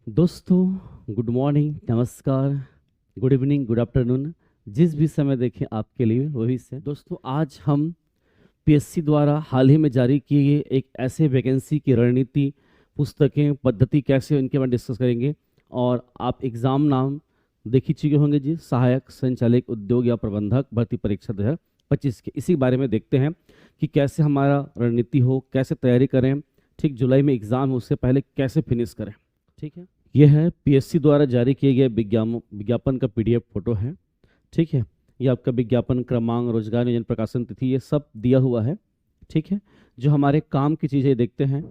दोस्तों good morning, नमस्कार, good evening, good afternoon, जिस भी समय देखें आपके लिए वही से। दोस्तों आज हम पीएससी द्वारा हाल ही में जारी किए गए एक ऐसे वैकेंसी की रणनीति, पुस्तकें, पद्धति कैसे इनके बारे में डिस्कस करेंगे। और आप एग्ज़ाम नाम देख ही चुके होंगे जी, सहायक संचालक उद्योग या प्रबंधक भर्ती परीक्षा 2025 के। इसी बारे में देखते हैं कि कैसे हमारा रणनीति हो, कैसे तैयारी करें, ठीक जुलाई में एग्ज़ाम है उससे पहले कैसे फिनिश करें। ठीक है, यह है पीएससी द्वारा जारी किए गए विज्ञापन का पीडीएफ फोटो है। ठीक है, ये आपका विज्ञापन क्रमांक, रोजगार नियोजन, प्रकाशन तिथि, ये सब दिया हुआ है। ठीक है, जो हमारे काम की चीज़ें देखते हैं,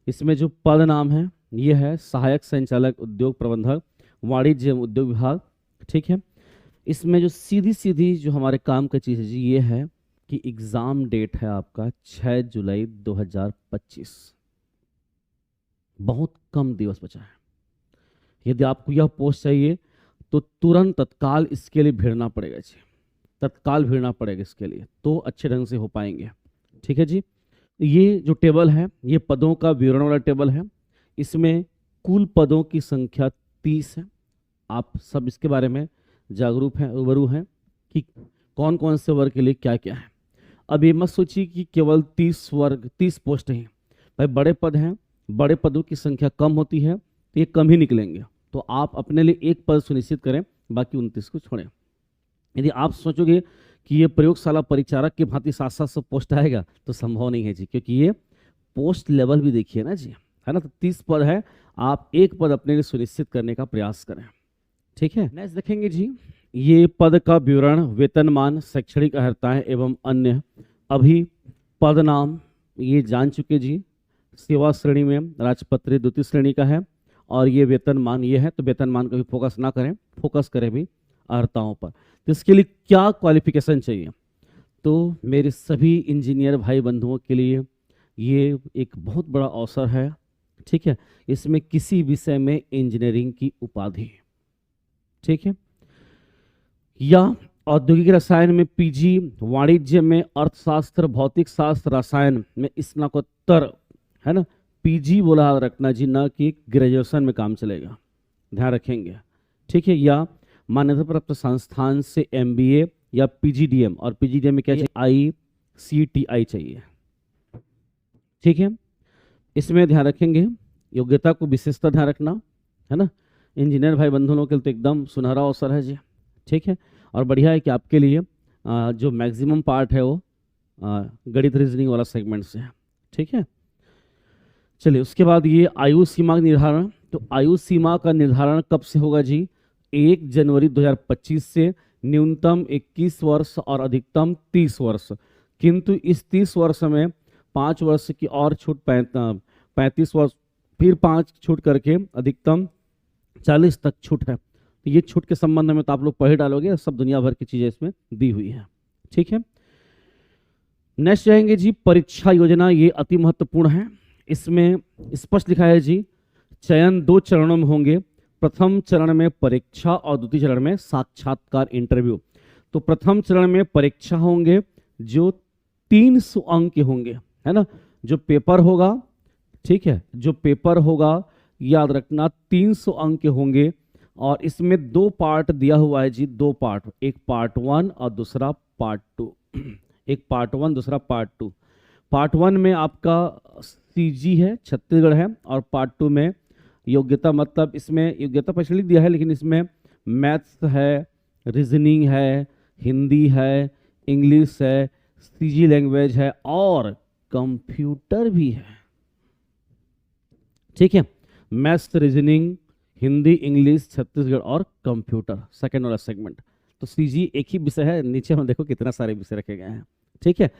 इसमें जो पद नाम है ये है सहायक संचालक उद्योग प्रबंधक वाणिज्य एवं उद्योग विभाग। ठीक है, इसमें जो सीधी सीधी जो हमारे काम का चीज़ है जी ये है कि एग्ज़ाम डेट है आपका 6 जुलाई 2025। बहुत कम दिवस बचा है। यदि आपको यह पोस्ट चाहिए तो तुरंत तत्काल इसके लिए भिड़ना पड़ेगा जी, तत्काल भिड़ना पड़ेगा इसके लिए, तो अच्छे ढंग से हो पाएंगे। ठीक है जी, ये जो टेबल है ये पदों का विवरण वाला टेबल है। इसमें कुल पदों की संख्या 30 है। आप सब इसके बारे में जागरूक हैं, रूबरू हैं कि कौन कौन से वर्ग के लिए क्या क्या है। अब ये मत सोचिए कि केवल 30 पोस्ट हैं। भाई बड़े पद हैं, बड़े पदों की संख्या कम होती है तो ये कम ही निकलेंगे। तो आप अपने लिए एक पद सुनिश्चित करें, बाकी 29 को छोड़ें। यदि आप सोचोगे कि ये प्रयोगशाला परिचारक की भांति 700 पोस्ट आएगा तो संभव नहीं है जी, क्योंकि ये पोस्ट लेवल भी देखिए ना जी, है ना। तो 30 पद है, आप एक पद अपने लिए सुनिश्चित करने का प्रयास करें। ठीक है, नेक्स्ट देखेंगे जी, ये पद का विवरण, वेतनमान, शैक्षणिक अर्हताएं एवं अन्य। अभी पद नाम ये जान चुके जी, सेवा श्रेणी में राजपत्रित द्वितीय श्रेणी का है, और ये वेतनमान ये है। तो वेतनमान का भी फोकस ना करें, फोकस करें भी अर्हताओं पर। तो इसके लिए क्या क्वालिफिकेशन चाहिए, तो मेरे सभी इंजीनियर भाई बंधुओं के लिए ये एक बहुत बड़ा अवसर है। ठीक है, इसमें किसी विषय में इंजीनियरिंग की उपाधि, ठीक है, या औद्योगिक रसायन में पीजी, वाणिज्य में अर्थशास्त्र, भौतिक शास्त्र, रसायन में स्नातकोत्तर, है ना। पीजी बोला याद रखना जी, ना कि ग्रेजुएशन में काम चलेगा, ध्यान रखेंगे। ठीक है, या मान्यता प्राप्त संस्थान से एमबीए या पीजीडीएम, और पीजीडीएम में क्या चाहिए, आईसीटीआई चाहिए। ठीक है, इसमें ध्यान रखेंगे, योग्यता को विशेषता ध्यान रखना, है ना। इंजीनियर भाई बंधुओं के लिए तो एकदम सुनहरा अवसर है जी। ठीक है, और बढ़िया है कि आपके लिए जो मैक्सिमम पार्ट है वो गणित रीजनिंग वाला सेगमेंट से है। ठीक है, चलिए उसके बाद ये आयु सीमा का निर्धारण। तो आयु सीमा का निर्धारण कब से होगा जी, 1 जनवरी 2025 से न्यूनतम 21 वर्ष और अधिकतम 30 वर्ष। किंतु इस 30 वर्ष में 5 वर्ष की और छूट, 35 वर्ष, फिर 5 छूट करके अधिकतम 40 तक छूट है। तो ये छूट के संबंध में तो आप लोग पढ़ डालोगे, सब दुनिया भर की चीजें इसमें दी हुई है। ठीक है, नेक्स्ट जाएंगे जी, परीक्षा योजना, ये अति महत्वपूर्ण है। इसमें स्पष्ट लिखा है जी, चयन 2 चरणों में होंगे। प्रथम चरण में परीक्षा और द्वितीय चरण में साक्षात्कार, इंटरव्यू। तो प्रथम चरण में परीक्षा होंगे जो 300 अंक के होंगे, है ना। जो पेपर होगा, ठीक है, जो पेपर होगा याद रखना 300 अंक के होंगे। और इसमें 2 पार्ट दिया हुआ है जी, 2 पार्ट, एक पार्ट 1 और दूसरा पार्ट 2। एक पार्ट 1, दूसरा पार्ट 2। पार्ट 1 में आपका सीजी है, छत्तीसगढ़ है, और पार्ट 2 में योग्यता, मतलब इसमें योग्यता पैसे दिया है, लेकिन इसमें मैथ्स है, रीजनिंग है, हिंदी है, इंग्लिश है, सीजी लैंग्वेज है, और कंप्यूटर भी है। ठीक है, maths, reasoning, Hindi, English, Chhattisgarh और कंप्यूटर, सेकेंड वाला सेगमेंट। तो सीजी एक ही विषय है, नीचे हम देखो कितना सारे विषय रखे गए हैं। ठीक है,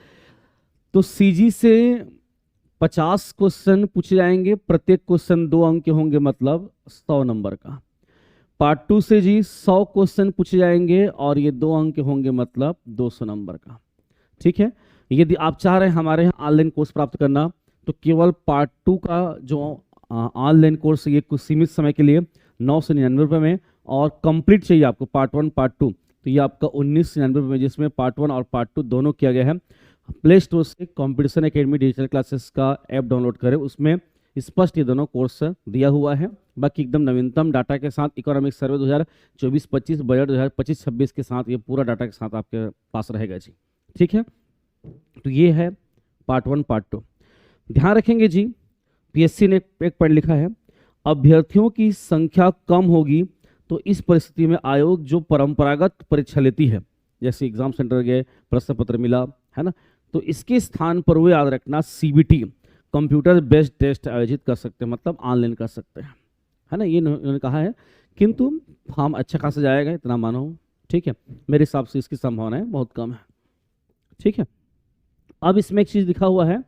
तो सीजी से 50 क्वेश्चन पूछे जाएंगे, प्रत्येक क्वेश्चन 2 अंक के होंगे, मतलब 100 नंबर का। पार्ट 2 से जी 100 क्वेश्चन पूछे जाएंगे और ये 2 अंक के होंगे, मतलब 200 नंबर का। ठीक है, यदि आप चाह रहे हैं हमारे यहाँ ऑनलाइन कोर्स प्राप्त करना, तो केवल पार्ट 2 का जो ऑनलाइन कोर्स, ये कुछ सीमित समय के लिए 999 रुपये में, और कंप्लीट चाहिए आपको पार्ट 1 पार्ट 2, तो ये आपका 1999 रुपये में, जिसमें पार्ट 1 और पार्ट 2 दोनों किया गया है। प्ले स्टोर से कॉम्पिटिशन एकेडमी डिजिटल क्लासेस का ऐप डाउनलोड करें, उसमें स्पष्ट ये दोनों कोर्स दिया हुआ है। बाकी एकदम नवीनतम डाटा के साथ इकोनॉमिक सर्वे 2024-25, बजट 2025-26 के साथ, ये पूरा डाटा के साथ आपके पास रहेगा जी। ठीक है, तो ये है पार्ट 1 पार्ट 2। ध्यान रखेंगे जी, पीएससी ने एक पॉइंट लिखा है, अभ्यर्थियों की संख्या कम होगी तो इस परिस्थिति में आयोग जो परंपरागत परीक्षा लेती है, जैसे एग्जाम सेंटर गए, प्रश्न पत्र मिला, है ना, तो इसके स्थान पर वो याद रखना सीबीटी कंप्यूटर बेस्ड टेस्ट आयोजित कर सकते हैं, मतलब ऑनलाइन कर सकते हैं, है ना, ये उन्होंने कहा है। किंतु फॉर्म अच्छा खासा जाएगा, इतना मानो। ठीक है, मेरे हिसाब से इसकी संभावनाएं बहुत कम है। ठीक है, अब इसमें एक चीज लिखा हुआ है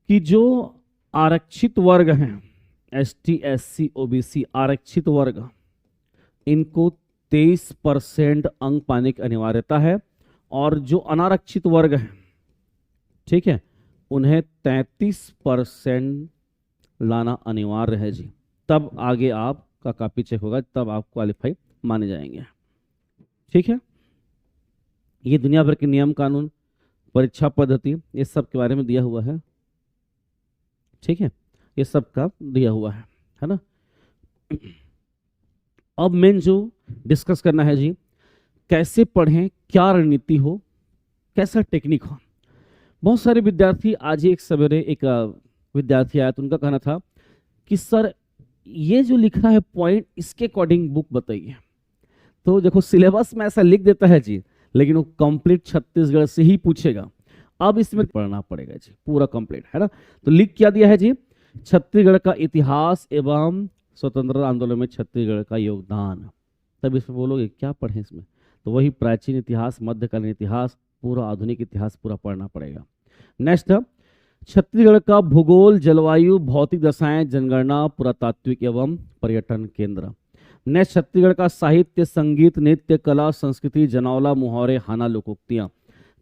कि जो आरक्षित वर्ग हैं, एसटी, एससी, ओबीसी आरक्षित वर्ग, इनको 23% अंक पाने की अनिवार्यता है, और जो अनारक्षित वर्ग है, ठीक है, उन्हें 33% लाना अनिवार्य है जी, तब आगे आपका कॉपी चेक होगा, तब आप क्वालिफाई माने जाएंगे। ठीक है, ये दुनिया भर के नियम कानून, परीक्षा पद्धति, ये सब के बारे में दिया हुआ है। ठीक है, ये सब का दिया हुआ है ना। अब मेन जो डिस्कस करना है जी, कैसे पढ़ें, क्या रणनीति हो, कैसा टेक्निक हो। बहुत सारे विद्यार्थी, आज ही एक सवेरे एक विद्यार्थी आया तो उनका कहना था कि सर ये जो लिखा है पॉइंट, इसके अकॉर्डिंग बुक बताइए। तो देखो सिलेबस में ऐसा लिख देता है जी, लेकिन वो कंप्लीट छत्तीसगढ़ से ही पूछेगा। अब इसमें पढ़ना पड़ेगा जी पूरा कंप्लीट, है ना। तो लिख क्या दिया है जी, छत्तीसगढ़ का इतिहास एवं स्वतंत्रता आंदोलन में छत्तीसगढ़ का योगदान। तब इसमें बोलोगे क्या पढ़ें इसमें, तो वही प्राचीन इतिहास, मध्यकालीन इतिहास, पूरा आधुनिक इतिहास पूरा पढ़ना पड़ेगा। नेक्स्ट, छत्तीसगढ़ का भूगोल, जलवायु, भौतिक दशाएं, जनगणना, पुरातात्विक एवं पर्यटन केंद्र। नेक्स्ट, छत्तीसगढ़ का साहित्य, संगीत, नृत्य, कला, संस्कृति, जनौला, मुहावरे, हाना, लोकोक्तियां।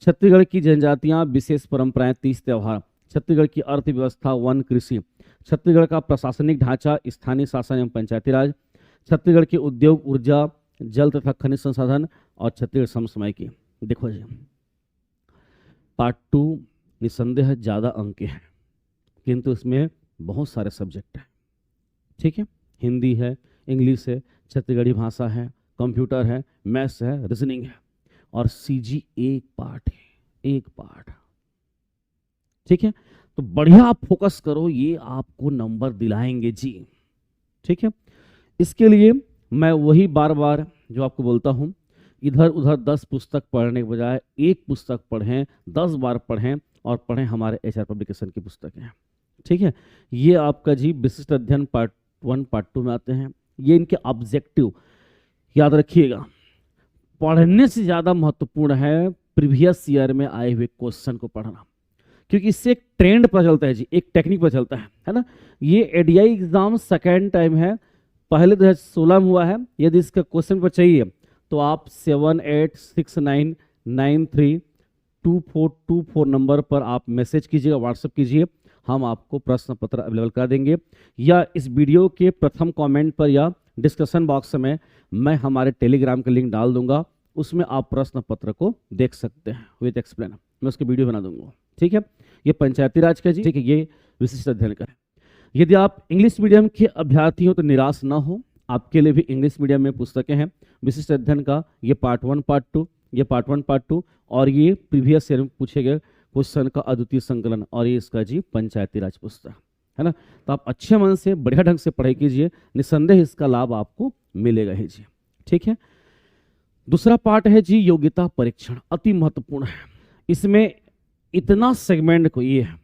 छत्तीसगढ़ की जनजातियां, विशेष परंपराएं, 30 त्योहार। छत्तीसगढ़ की अर्थव्यवस्था, वन, कृषि। छत्तीसगढ़ का प्रशासनिक ढांचा, स्थानीय शासन एवं पंचायती राज। छत्तीसगढ़ के उद्योग, ऊर्जा, जल तथा खनिज संसाधन, और छत्तीसगढ़ समसामयिकी। देखो जी, पार्ट 2 निसंदेह ज़्यादा अंक के हैं, किंतु इसमें बहुत सारे सब्जेक्ट हैं। ठीक है, हिंदी है, इंग्लिश है, छत्तीसगढ़ी भाषा है, कंप्यूटर है, मैथ्स है, रीजनिंग है, और सीजी एक पार्ट है, एक पार्ट। ठीक है, तो बढ़िया आप फोकस करो, ये आपको नंबर दिलाएंगे जी। ठीक है, इसके लिए मैं वही बार बार जो आपको बोलता हूं, इधर उधर 10 पुस्तक पढ़ने के बजाय एक पुस्तक पढ़ें, 10 बार पढ़ें, और पढ़ें हमारे एचआर पब्लिकेशन की पुस्तकें। ठीक है, ये आपका जी विशिष्ट अध्ययन पार्ट 1 पार्ट 2 में आते हैं। ये इनके ऑब्जेक्टिव याद रखिएगा, पढ़ने से ज़्यादा महत्वपूर्ण है प्रीवियस ईयर में आए हुए क्वेश्चन को पढ़ना, क्योंकि इससे एक ट्रेंड पता चलता है जी, एक टेक्निक पता चलता है ना। ये एडीआई एग्जाम सेकेंड टाइम है, पहले 2016 में हुआ है। यदि इसका क्वेश्चन पर चाहिए तो आप 7869932424 नंबर पर आप मैसेज कीजिएगा, व्हाट्सएप कीजिए, हम आपको प्रश्न पत्र अवेलेबल करा देंगे, या इस वीडियो के प्रथम कमेंट पर या डिस्कशन बॉक्स में मैं हमारे टेलीग्राम का लिंक डाल दूंगा, उसमें आप प्रश्न पत्र को देख सकते हैं विद एक्सप्लेन, मैं उसकी वीडियो बना दूंगा। ठीक है, ये पंचायती राज का जी, ठीक है, ये विशिष्ट अध्ययन का है। यदि आप इंग्लिश मीडियम के अभ्यर्थी हो तो निराश ना हो, आपके लिए भी इंग्लिश मीडियम में पुस्तकें हैं विशिष्ट अध्ययन का। ये पार्ट 1 पार्ट 2, ये पार्ट 1 पार्ट 2, और ये प्रीवियस ईयर में पूछे गए क्वेश्चन का अद्वितीय संकलन, और ये इसका जी पंचायती राज पुस्तक है ना। तो आप अच्छे मन से बढ़िया ढंग से पढ़ाई कीजिए, निसंदेह इसका लाभ आपको मिलेगा ही जी। ठीक है, दूसरा पार्ट है जी योग्यता परीक्षण, अति महत्वपूर्ण है। इसमें इतना सेगमेंट को ये है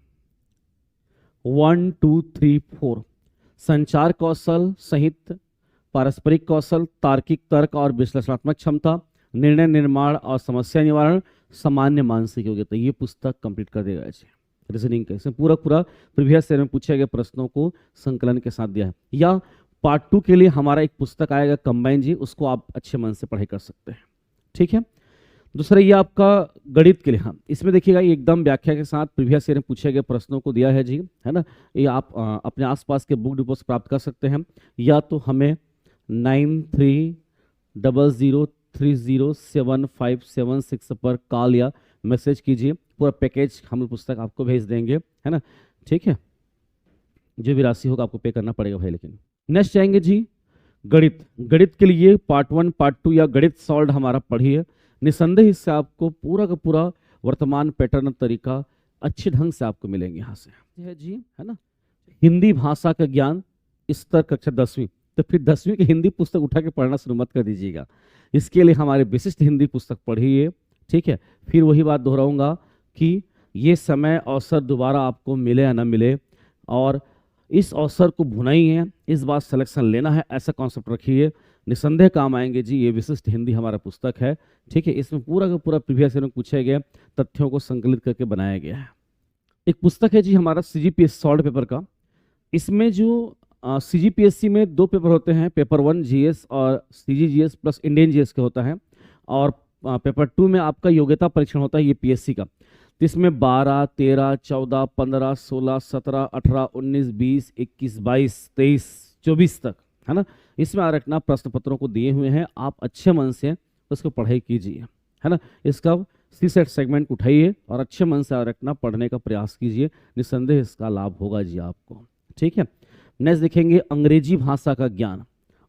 1 2 3 4, संचार कौशल, साहित्य, पारस्परिक कौशल, तार्किक तर्क और विश्लेषणात्मक क्षमता, निर्णय निर्माण और समस्या निवारण, सामान्य मानसिक योग्यता। ये पुस्तक कंप्लीट कर देगा जी रीजनिंग का। इसमें पूरा प्रीवियस ईयर में पूछे गए प्रश्नों को संकलन के साथ दिया है। या पार्ट 2 के लिए हमारा एक पुस्तक आएगा कंबाइन जी, उसको आप अच्छे मन से पढ़ाई कर सकते हैं। ठीक है, दूसरा ये आपका गणित के लिए, हाँ इसमें देखिएगा ये एकदम व्याख्या के साथ प्रीवियस ईयर में पूछे गए प्रश्नों को दिया है जी, है ना। ये आप अपने आसपास के बुक डिपो से प्राप्त कर सकते हैं, या तो हमें 9300307576 पर कॉल या मैसेज कीजिए, पूरा पैकेज हम लोग पुस्तक आपको भेज देंगे, है ना। ठीक है, जो भी राशि होगा आपको पे करना पड़ेगा भाई, लेकिन नेक्स्ट जाएंगे जी गणित। गणित के लिए पार्ट 1 पार्ट 2 या गणित सॉल्व हमारा पढ़िए। निसंदेह इससे आपको पूरा का पूरा वर्तमान पैटर्न तरीका अच्छे ढंग से आपको मिलेंगे यहाँ से है जी, है ना। हिंदी भाषा का ज्ञान स्तर कक्षा 10वीं, तो फिर 10वीं की हिंदी पुस्तक उठा के पढ़ना शुरू मत कर दीजिएगा। इसके लिए हमारे विशिष्ट हिंदी पुस्तक पढ़िए, ठीक है। फिर वही बात दोहराऊंगा कि ये समय अवसर दोबारा आपको मिले या ना मिले, और इस अवसर को भुनाई है, इस बार सिलेक्शन लेना है, ऐसा कॉन्सेप्ट रखिए। निसंदेह काम आएंगे जी। ये विशिष्ट हिंदी हमारा पुस्तक है, ठीक है। इसमें पूरा का पूरा प्रीवियस ईयर में पूछे गए तथ्यों को संकलित करके बनाया गया है। एक पुस्तक है जी हमारा CGPS सॉल्व पेपर का। इसमें जो CGPSC में 2 पेपर होते हैं, पेपर 1 GS और CGGS प्लस इंडियन GS का होता है, और पेपर 2 में आपका योग्यता परीक्षण होता है ये PSC का। तो इसमें 12, 13, 14, 15, 16, 17, 18, 19, 20, 21, 22, 23, 24 तक, है ना। इसमें आ रखना प्रश्न पत्रों को दिए हुए हैं, आप अच्छे मन से उसको पढ़ाई कीजिए, है ना। इसका CSET सेगमेंट उठाइए और अच्छे मन से आ रखना पढ़ने का प्रयास कीजिए, निसंदेह इसका लाभ होगा जी आपको, ठीक है। नेक्स्ट देखेंगे अंग्रेजी भाषा का ज्ञान,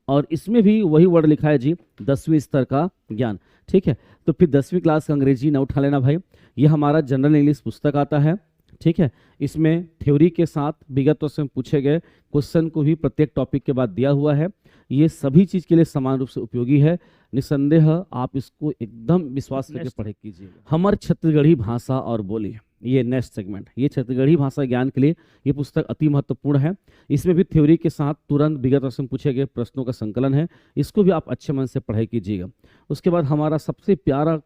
और इसमें भी वही वर्ड लिखा है जी 10वीं स्तर का ज्ञान, ठीक है। तो फिर 10वीं क्लास का अंग्रेजी ना उठा लेना भाई, ये हमारा जनरल इंग्लिश पुस्तक आता है, ठीक है। इसमें थ्योरी के साथ विगत से पूछे गए क्वेश्चन को भी प्रत्येक टॉपिक के बाद दिया हुआ है। ये सभी चीज़ के लिए समान रूप से उपयोगी है, निसंदेह आप इसको एकदम विश्वास करके पढ़े कीजिएगा। हमार छत्तीसगढ़ी भाषा और बोली, ये नेक्स्ट सेगमेंट, ये छत्तीसगढ़ी भाषा ज्ञान के लिए ये पुस्तक अति महत्वपूर्ण है। इसमें भी थ्योरी के साथ तुरंत विगत से पूछे गए प्रश्नों का संकलन है, इसको भी आप अच्छे मन से पढ़ाई कीजिएगा। उसके बाद हमारा सबसे प्यारा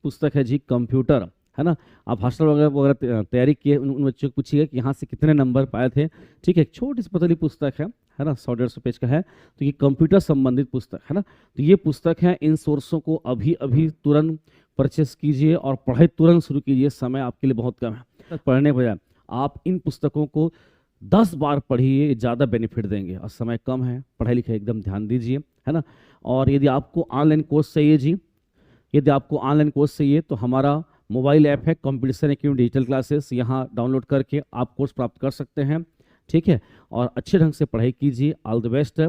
पुस्तक है जी कंप्यूटर, है ना। आप हॉस्टल वगैरह तैयारी किए, उन बच्चों को पूछिएगा कि यहाँ से कितने नंबर पाए थे, ठीक है। छोटी सी पतली पुस्तक है ना, 100-150 पेज का है। तो ये कंप्यूटर संबंधित पुस्तक है ना, तो ये पुस्तक है। इन सोर्सों को अभी अभी तुरंत परचेस कीजिए और पढ़ाई तुरंत शुरू कीजिए, समय आपके लिए बहुत कम है। पढ़ने बजाय आप इन पुस्तकों को 10 बार पढ़िए, ज़्यादा बेनिफिट देंगे, और समय कम है, पढ़ाई लिखाई एकदम ध्यान दीजिए, है ना। और यदि आपको ऑनलाइन कोर्स चाहिए जी, यदि आपको ऑनलाइन कोर्स चाहिए तो हमारा मोबाइल ऐप है कॉम्पिटिशन एकेडमी डिजिटल क्लासेस, यहाँ डाउनलोड करके आप कोर्स प्राप्त कर सकते हैं, ठीक है। और अच्छे ढंग से पढ़ाई कीजिए। ऑल द बेस्ट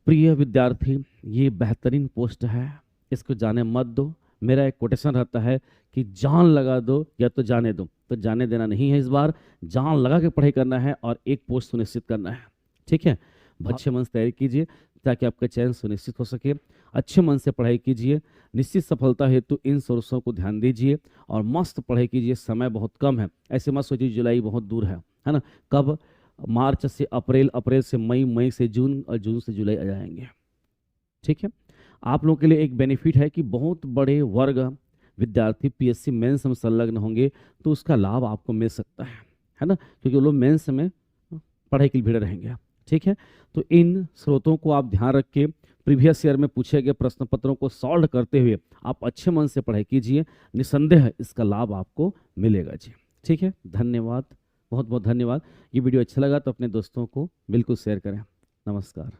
प्रिय विद्यार्थी, ये बेहतरीन पोस्ट है, इसको जाने मत दो। मेरा एक कोटेशन रहता है कि जान लगा दो या तो जाने दो, तो जाने देना नहीं है, इस बार जान लगा के पढ़ाई करना है और एक पोस्ट सुनिश्चित करना है, ठीक है। अच्छे मन से तैयारी कीजिए ताकि आपका चयन सुनिश्चित हो सके। अच्छे मन से पढ़ाई कीजिए, निश्चित सफलता हेतु इन सोर्सों को ध्यान दीजिए और मस्त पढ़ाई कीजिए। समय बहुत कम है, ऐसे मत सोचिए जुलाई बहुत दूर है ना। कब मार्च से अप्रैल, अप्रैल से मई, मई से जून और जून से जुलाई आ जाएंगे, ठीक है। आप लोगों के लिए एक बेनिफिट है कि बहुत बड़े वर्ग विद्यार्थी PSC मेंस में संलग्न होंगे, तो उसका लाभ आपको मिल सकता है ना, क्योंकि वो लोग मेंस में पढ़ाई के लिए भिड़े रहेंगे, ठीक है। तो इन स्रोतों को आप ध्यान रख के प्रीवियस ईयर में पूछे गए प्रश्न पत्रों को सॉल्व करते हुए आप अच्छे मन से पढ़ाई कीजिए, निसंदेह इसका लाभ आपको मिलेगा जी, ठीक है। धन्यवाद, बहुत बहुत धन्यवाद। ये वीडियो अच्छा लगा तो अपने दोस्तों को बिल्कुल शेयर करें। नमस्कार।